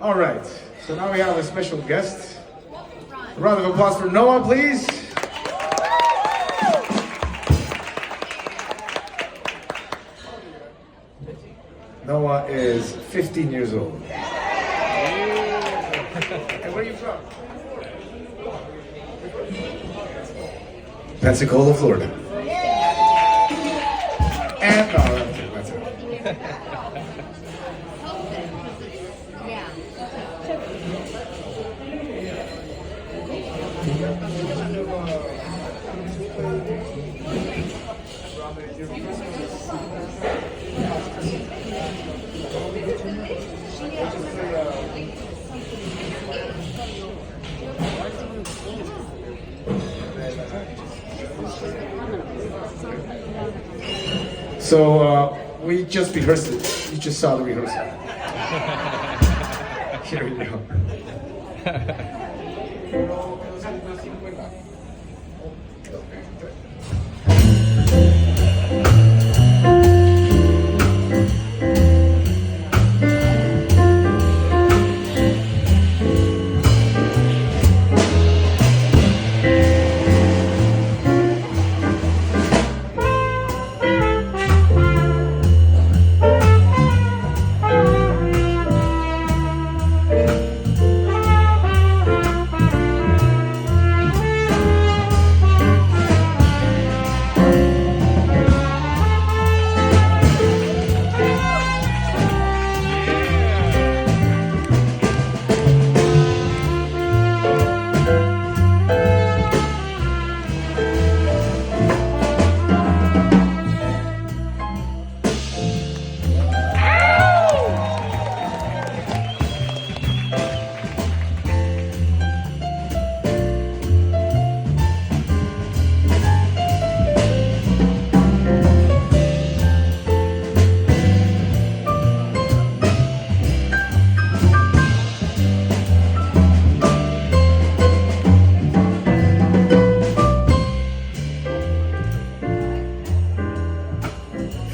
All right, so now we have a special guest. A round of applause for Noah, please. Noah is 15 years old. And where are you from? Pensacola, Florida. And that's it. So we just rehearsed it. You just saw the rehearsal. Here we go.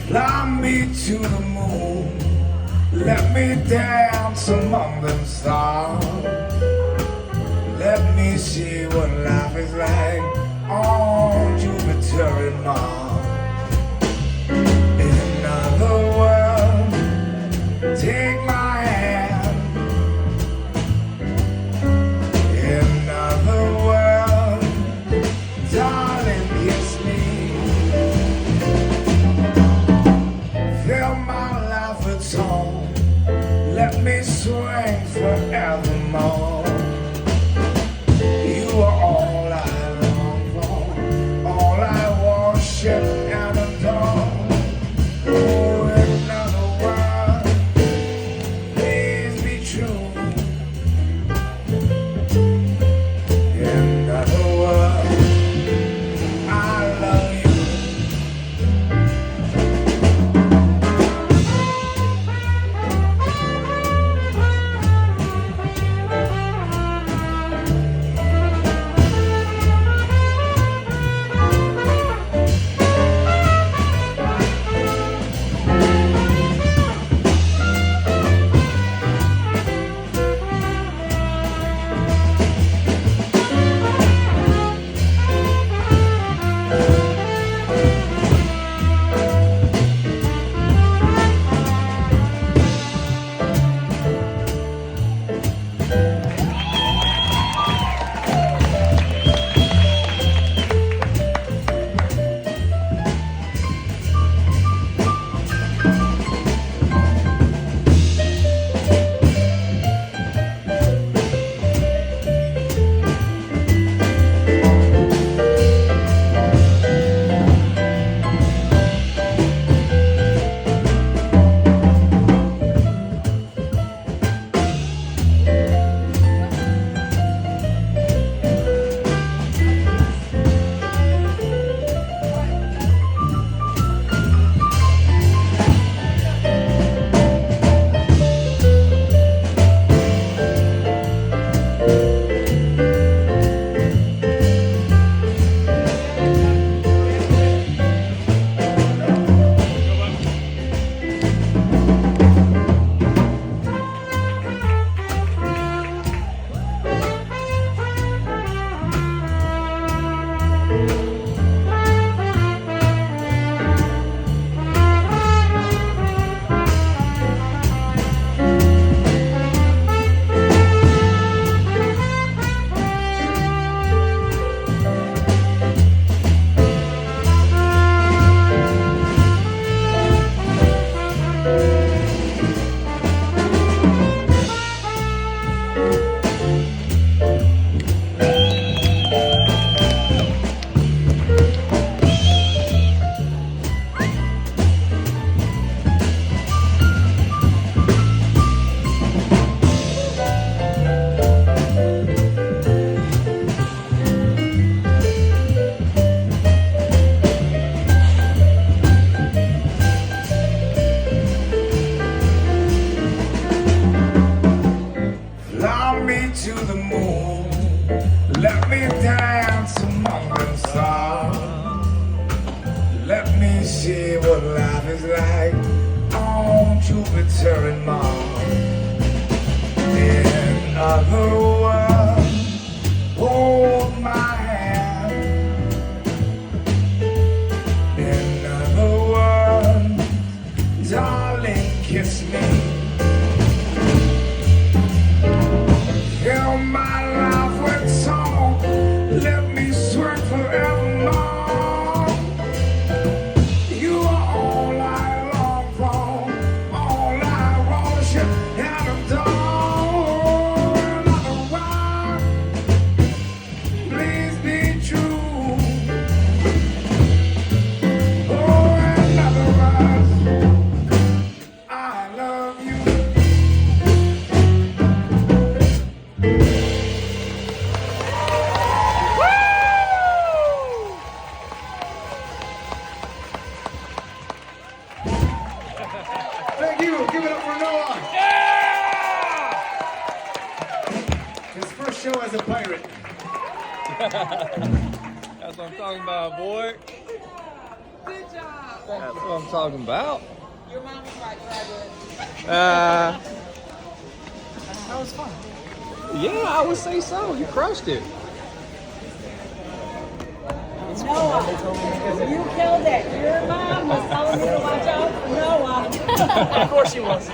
Fly me to the moon, let me dance among them stars. Let me see what life is like on Jupiter and Mars. In another world, take my hand. In another world, darling, kiss me. Fill my life with song, let me swing forevermore. You are all I long for, all I worship and adore. Oh, in another world, please be true. In another world, I love you. tearing mom. In other words, hold my hand. In other words, darling, kiss me. Fill my life with song. Let me sweat forevermore. You are all I long for, all I worship and adore. Another word, please be true. Oh, another word, I love you. Thank you. Give it up for Noah. Yeah! His first show as a pirate. That's what I'm talking about, boy. Good job. That's what I'm talking about. Your mom was right, graduate. That was fun. Yeah, I would say so. You crushed it. Noah, you killed it. Your mom was telling me to watch out for Noah. Of course she was.